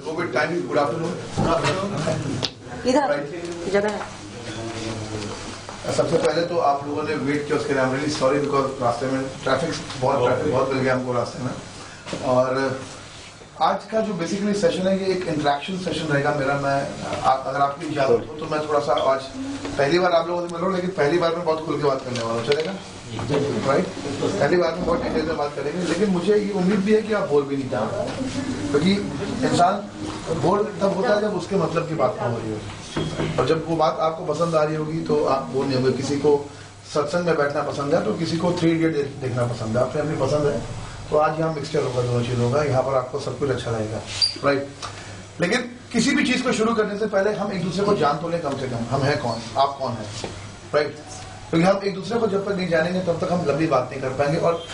Covid time, good afternoon. इधर जगह है। सबसे पहले तो आप लोगों ने वेट किया, उसके लिए I am really sorry, because रास्ते में ट्रैफिक बहुत मिल गया हमको रास्ते में। और आज का जो बेसिकली सेशन है, ये एक इंटरेक्शन सेशन रहेगा मेरा। अगर आपकी इजाजत हो तो मैं थोड़ा सा आज पहली बार आप लोगों से मिल रहा हूँ, लेकिन पहली बार में बहुत खुल के बात करने वाला हूँ, चलेगा? राइट, पहली बार में बहुत डिटेल में बात करेंगे, लेकिन मुझे ये उम्मीद भी है कि आप बोल भी नहीं पाएंगे, क्योंकि इंसान बोल तब होता है जब उसके मतलब की बात ना हो रही हो, और जब वो बात आपको पसंद आ रही होगी तो आप बोल नहीं होंगे। किसी को सत्संग में बैठना पसंद है तो किसी को 3 इडियट देखना पसंद है, अपनी अपनी पसंद है। तो आज यहाँ मिक्सचर होगा, दोनों चीज होगा, यहाँ पर आपको सब कुछ अच्छा लगेगा, राइट। लेकिन किसी भी चीज को शुरू करने से पहले हम एक दूसरे को जान तो लें कम से कम, हम हैं कौन, आप कौन है, राइट। क्योंकि हम एक दूसरे को जब तक नहीं जानेंगे तब तक हम लंबी बात नहीं कर पाएंगे, और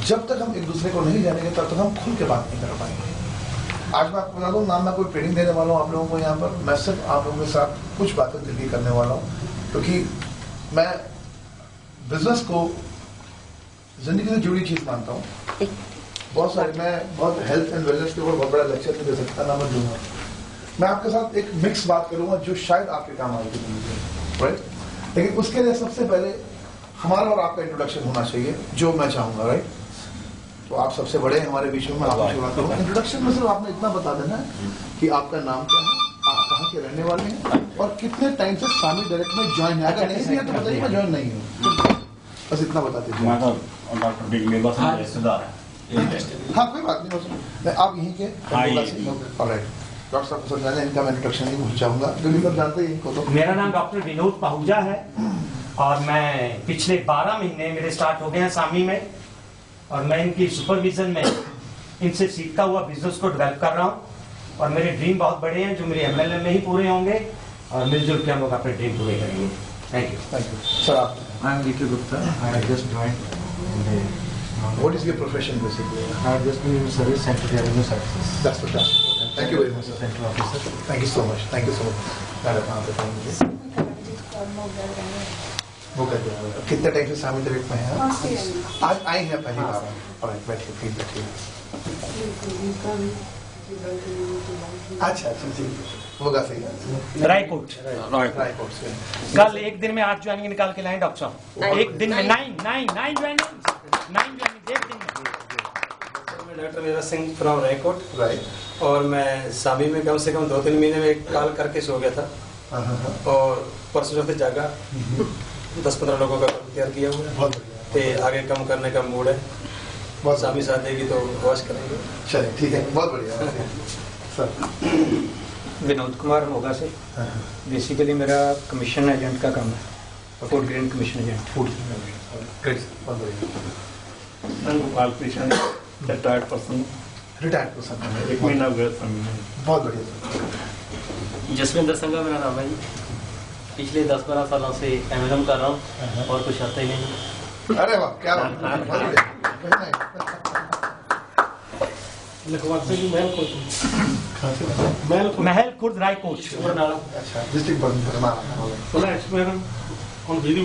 जब तक हम एक दूसरे को नहीं जानेंगे तब तक हम खुल के बात नहीं कर पाएंगे। आज मैं आपको बता दूं, ना मैं कोई ट्रेनिंग देने वाला हूँ आप लोगों को यहाँ पर, मैं सिर्फ आप लोगों के साथ कुछ बातें दिल की करने वाला हूँ, क्योंकि मैं बिजनेस को जिंदगी से जुड़ी चीज मानता हूँ। बहुत सारे, मैं बहुत हेल्थ एंड वेलनेस के ऊपर बहुत बड़ा लेक्चर नहीं दे सकता, ना मैं दूंगा। मैं आपके साथ एक मिक्स बात करूंगा जो शायद आपके काम आएगी जिंदगी, राइट। लेकिन उसके लिए सबसे पहले हमारा और आपका इंट्रोडक्शन होना चाहिए, जो मैं चाहूंगा, राइट। तो आप सबसे बड़े हैं हमारे बीच में, मैं आपको शुरुआत करूँगा। इंट्रोडक्शन में सिर्फ आपने इतना बता देना है कि आपका नाम क्या है, आप कहाँ के रहने वाले हैं, और कितने टाइम से स्वामी डायरेक्ट में ज्वाइन है। अगर नहीं भी है तो बताइए मैं ज्वाइन नहीं हूँ, बस इतना बता दीजिए। हाँ कोई बात नहीं, आप यहीं के। डॉक्टर साहब को समझाने, इनका मैं इंट्रोडक्शन नहीं भूल जाऊंगा, क्योंकि सब जानते हैं इनको। तो मेरा नाम डॉक्टर विनोद पाहुजा है, और मैं पिछले 12 महीने मेरे स्टार्ट हो गए हैं सामी में, और मैं इनकी सुपरविजन में इनसे सीखता हुआ बिजनेस को डेवलप कर रहा हूँ। और मेरे ड्रीम बहुत बड़े हैं जो मेरे एमएलए में ही पूरे होंगे, और मिलजुल के हम लोग अपने ड्रीम पूरे करेंगे। Thank you sir. आप? I am D.K. Gupta. I have just joined in the. What is your profession basically? I have just been in service Central Revenue Services. That's fantastic. Thank you very much, sir. Central Officer. Thank you so much. Thank you so much. वो कर दिया। कितने time से शामिल direct में हैं? आज आए हैं पहली बार। ऑलराइट, बैठिए, प्लीज बैठिए। अच्छा अच्छा, जी होगा सही। रायकोट से कल एक दिन में 8 ज्वाइनिंग निकाल के लाए डॉक्टर साहब, एक दिन में 9 ज्वाइनिंग, 1.5 दिन में। मैं doctor Neeraj Singh from Raikot, right. और मैं सामी में कम से कम 2-3 महीने में एक कॉल करके सो गया था, और परसों से जागा 10-15 लोगों का तैयार किया हुआ है। बहुत बढ़िया। तो आगे कम करने का मूड है, बहुत सामी साथ देगी तो वॉश करेंगे। चलिए ठीक है, बहुत बढ़िया सर। विनोद कुमार मोगा से। बेसिकली मेरा कमीशन एजेंट का काम है, food grain commission agent. Food great, बहुत बढ़िया। गोपाल कृष्ण, रिटायर्ड पर्सन, एक महीना हुआ था। बहुत बढ़िया। जसविंदर संघा मेरा नाम है जी। पिछले 10-12 सालों से एमएलएम कर रहा हूँ, और कुछ आता ही नहीं। अरे वाह, क्या बात है, बहुत बढ़िया। महल खुर्द रायकोट। अच्छा, डिस्ट्रिक्ट बिजली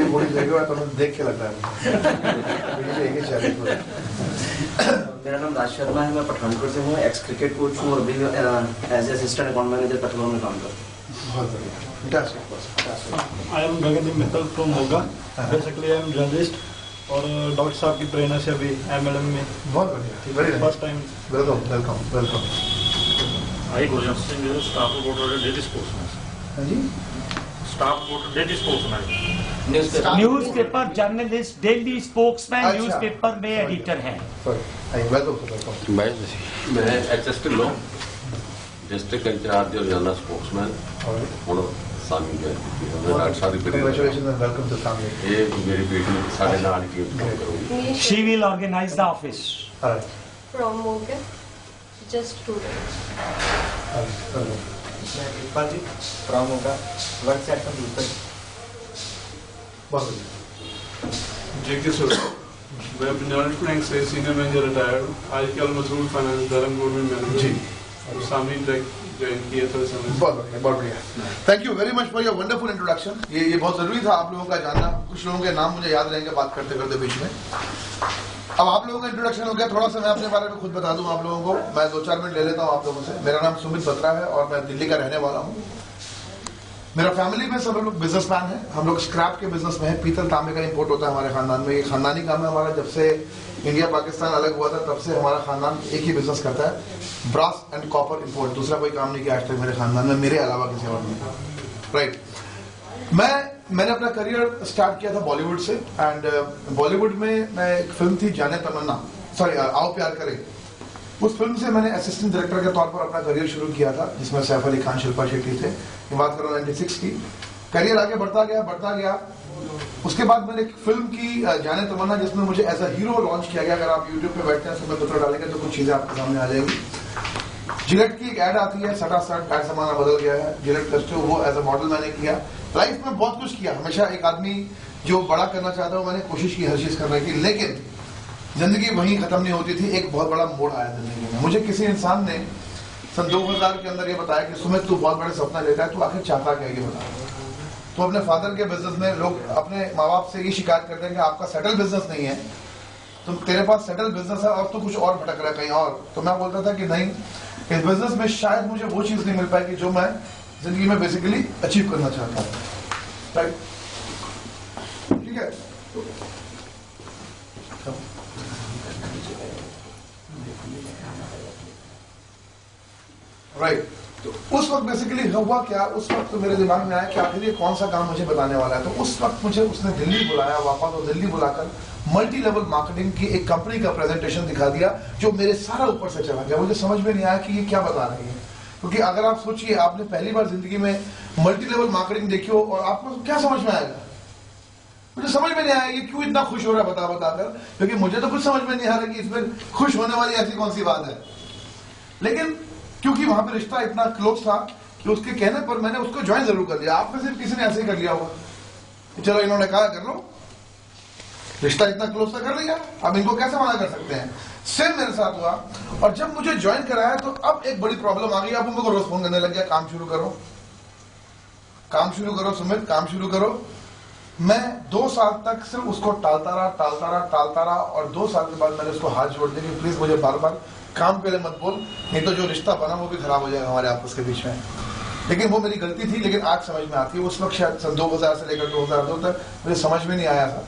बोर्ड जगह तो देख के लग रहा है। मेरा नाम राज शर्मा है, मैं पठानकोट से हूँ, एक्स क्रिकेट कोच हूँ, और अभी as assistant account manager Patwa में काम करता हूँ। बहुत बढ़िया। I am Gagandeep Mittal from Moga. Basically I am journalist, और डॉक्टर साहब की प्रेरणा से अभी एमएलएम में बहुत बढ़िया, first time. Welcome. I Gurjant Singh, staff reporter daily sportsman. हाँ जी, staff reporter daily sportsman, newspaper journalist, daily spokesman, अच्छा। न्यूज़पेपर में एडिटर हैं। वेलकम। मैं HST लॉ डिस्ट्रिक्ट इंचार्ज और जनरल स्पोर्ट्समैन हूँ सामी में। डॉक्टर साहब की Congratulations and welcome to family. ये मेरी बेटी साढ़े 9 की काम करूँगी। She will organize the office. Alright. From Moga, just 2 days. Iqbal ji from Moga, work set computer. बहुत बढ़िया। जेके सर, मैं पंजाब बैंक से सीनियर मैनेजर रिटायर्ड हूँ। आजकल मसरूल फाइनेंस धर्मपुर में मैनेजर जी, और सामी डायरेक्ट ज्वाइन किया थोड़े समय। बहुत बढ़िया, बहुत बढ़िया। Thank you very much for your wonderful introduction. ये बहुत जरूरी था आप लोगों का जानना। कुछ लोगों के नाम मुझे याद रहेंगे बात करते करते बीच में। अब आप लोगों का इंट्रोडक्शन हो गया, थोड़ा सा मैं अपने बारे में खुद बता दूं आप लोगों को। मैं 2-4 मिनट ले लेता हूं आप लोगों से। मेरा नाम सुमित बत्रा है और मैं दिल्ली का रहने वाला हूं। मेरा फैमिली में सब लोग बिजनेसमैन हैं। हम लोग स्क्रैप के बिजनेस में हैं। पीतल तांबे का इंपोर्ट होता है हमारे खानदान में। ये खानदानी काम है हमारा। जब से इंडिया पाकिस्तान अलग हुआ था तब से हमारा खानदान एक ही बिजनेस करता है, ब्रास एंड कॉपर इंपोर्ट। दूसरा कोई काम नहीं किया आज तक मेरे खानदान में, मेरे अलावा किसी और ने। राइट। मैंने अपना करियर स्टार्ट किया था बॉलीवुड से। एंड बॉलीवुड में मैं एक फिल्म थी जाने तमन्ना, सॉरी आओ प्यार करें, उस फिल्म से मैंने असिस्टेंट डायरेक्टर के तौर पर अपना करियर शुरू किया था, जिसमें सैफ अली खान, शिल्पा शेट्टी थे। ये बात करो 96 की। करियर आगे बढ़ता गया। उसके बाद मैंने एक फिल्म की जाने तमन्ना, जिसमें मुझे एज अ हीरो लॉन्च किया गया। अगर आप यूट्यूब पे बैठते हैं सुमित बत्रा डालेंगे तो कुछ चीजें आपके सामने आ जाएंगी। जिलेट की एक एड आती है, सटासट टाइम जमाना बदल गया है, जिलेट कस्टो, वो एज अ मॉडल मैंने किया। लाइफ में बहुत कुछ किया। हमेशा एक आदमी जो बड़ा करना चाहता है मैंने कोशिश की हर चीज करने की, लेकिन जिंदगी वहीं खत्म नहीं होती थी। एक बहुत बड़ा मोड़ आया जिंदगी में। मुझे किसी इंसान ने सन 2000 के अंदर ये बताया कि सुमित तू बहुत बड़े सपना लेता है, तू आखिर चाहता क्या ये बता। तो अपने फादर के बिजनेस में लोग अपने माँ बाप से ये शिकायत करते हैं कि आपका सेटल बिजनेस नहीं है, तुम तेरे पास सेटल बिजनेस है और तू कुछ और भटक रहा है कहीं और। तो मैं बोलता था कि नहीं, इस बिजनेस में शायद मुझे वो चीज नहीं मिल पाएगी जो मैं जिंदगी में बेसिकली अचीव करना चाहता हूँ। राइट, ठीक है। राइट, तो उस वक्त बेसिकली हुआ क्या, उस वक्त तो मेरे दिमाग में आया कि आखिर ये कौन सा काम मुझे बताने वाला है। तो उस वक्त मुझे उसने दिल्ली बुलाया वापस, और दिल्ली बुलाकर मल्टी लेवल मार्केटिंग की एक कंपनी का प्रेजेंटेशन दिखा दिया, जो मेरे सारा ऊपर से चला गया। मुझे समझ में नहीं आया कि ये क्या बता रही है, क्योंकि अगर आप सोचिए आपने पहली बार जिंदगी में मल्टी लेवल मार्केटिंग देखी हो और आपको क्या समझ में आएगा। मुझे समझ में नहीं आया ये क्यों इतना खुश हो रहा है बता बताकर, क्योंकि मुझे तो कुछ समझ में नहीं आ रहा कि इसमें खुश होने वाली ऐसी कौन सी बात है। लेकिन क्योंकि वहां पे रिश्ता इतना क्लोज था कि उसके कहने पर मैंने उसको ज्वाइन जरूर कर लिया। आप में से किसी ने ऐसे ही कर लिया होगा, चलो इन्होंने कहा कर लो, रिश्ता इतना क्लोज था कर लिया, अब इनको कैसे मना कर सकते हैं। सेम मेरे साथ हुआ। और जब मुझे ज्वाइन कराया तो अब एक बड़ी प्रॉब्लम आ गई। अब मेरे को रोज फोन करने लग गया, काम शुरू करो, काम शुरू करो सुमित, काम शुरू करो। मैं 2 साल तक सिर्फ उसको टालता रहा और 2 साल के बाद मैंने उसको हाथ जोड़ दिया कि प्लीज मुझे बार बार काम के लिए मत बोल, नहीं तो जो रिश्ता बना वो भी खराब हो जाएगा हमारे आपस के बीच में। लेकिन वो मेरी गलती थी, लेकिन आज समझ में आती है। उस वक्त शायद सन 2000 से लेकर 2002 तक मुझे समझ में नहीं आया था।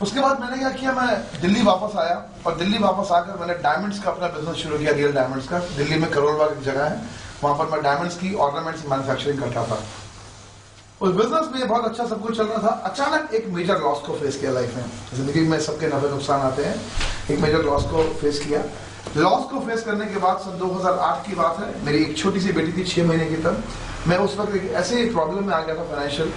उसके बाद मैंने क्या किया, मैं दिल्ली वापस आया और दिल्ली वापस आकर मैंने डायमंड्स का अपना बिजनेस शुरू किया, रियल डायमंड्स का। दिल्ली में करोल बाग एक जगह है, वहां पर मैं डायमंड्स की ऑर्नामेंट्स मैन्युफैक्चरिंग करता था। उस बिजनेस में बहुत अच्छा सब कुछ चल रहा था। अचानक एक मेजर लॉस को फेस किया लाइफ में। जिंदगी में सबके नफे नुकसान आते हैं, एक मेजर लॉस को फेस किया। लॉस को फेस करने के बाद सन 2008 की बात है, मेरी एक छोटी सी बेटी थी 6 महीने की। तब मैं उस वक्त एक ऐसे प्रॉब्लम में आ गया था फाइनेंशियल,